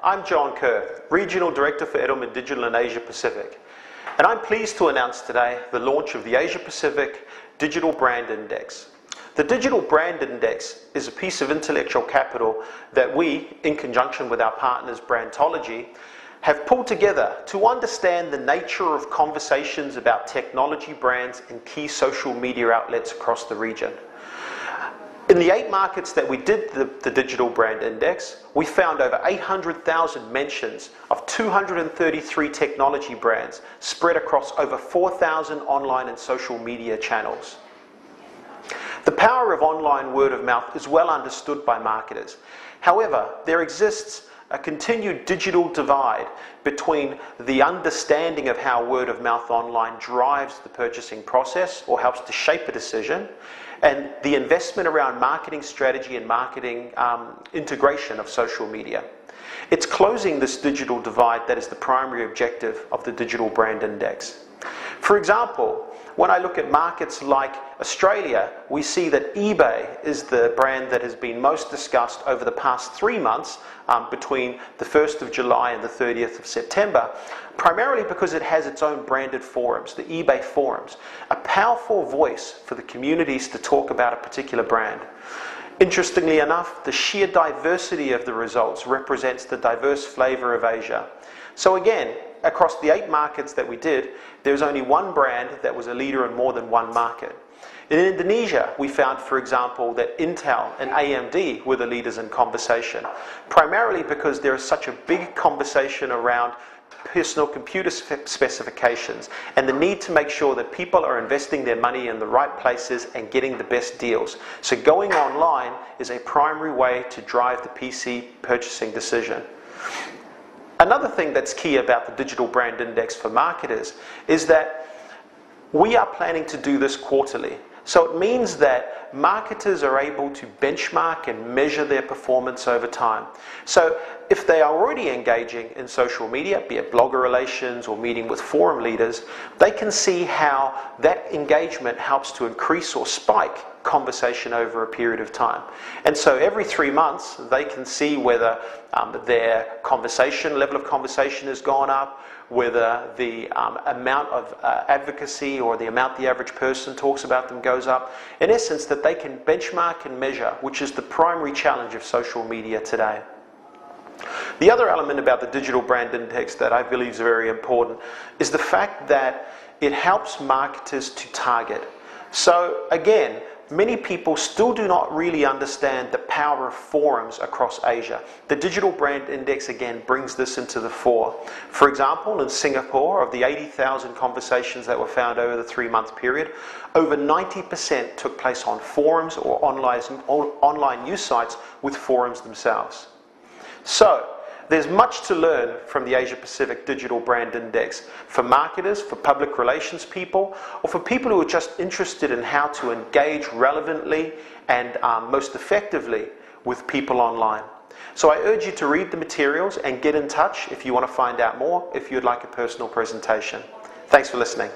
I'm John Kerr, Regional Director for Edelman Digital in Asia Pacific, and I'm pleased to announce today the launch of the Asia Pacific Digital Brand Index. The Digital Brand Index is a piece of intellectual capital that we, in conjunction with our partners Brandtology, have pulled together to understand the nature of conversations about technology brands in key social media outlets across the region. In the 8 markets that we did the Digital Brand Index, we found over 800,000 mentions of 233 technology brands spread across over 4,000 online and social media channels. The power of online word of mouth is well understood by marketers. However, there exists a continued digital divide between the understanding of how word of mouth online drives the purchasing process or helps to shape a decision, and the investment around marketing strategy and marketing integration of social media. It's closing this digital divide that is the primary objective of the Digital Brand Index. For example, when I look at markets like Australia, we see that eBay is the brand that has been most discussed over the past 3 months between the 1st of July and the 30th of September, primarily because it has its own branded forums, the eBay forums, a powerful voice for the communities to talk about a particular brand. Interestingly enough, the sheer diversity of the results represents the diverse flavor of Asia. So again, across the 8 markets that we did, there's only one brand that was a leader in more than one market. In Indonesia, we found, for example, that Intel and AMD were the leaders in conversation, primarily because there is such a big conversation around personal computer specifications and the need to make sure that people are investing their money in the right places and getting the best deals. So going online is a primary way to drive the PC purchasing decision. Another thing that's key about the Digital Brand Index for marketers is that we are planning to do this quarterly. So it means that marketers are able to benchmark and measure their performance over time. So if they are already engaging in social media, be it blogger relations or meeting with forum leaders, they can see how that engagement helps to increase or spike conversation over a period of time. And so every 3 months they can see whether their level of conversation has gone up, whether the amount of advocacy or the amount the average person talks about them goes up. In essence, that they can benchmark and measure, which is the primary challenge of social media today. The other element about the Digital Brand Index that I believe is very important is the fact that it helps marketers to target. So again, many people still do not really understand the power of forums across Asia. The Digital Brand Index again brings this into the fore. For example, in Singapore, of the 80,000 conversations that were found over the 3-month period, over 90% took place on forums or online news sites with forums themselves. So, there's much to learn from the Asia Pacific Digital Brand Index for marketers, for public relations people, or for people who are just interested in how to engage relevantly and most effectively with people online. So I urge you to read the materials and get in touch if you want to find out more, if you'd like a personal presentation. Thanks for listening.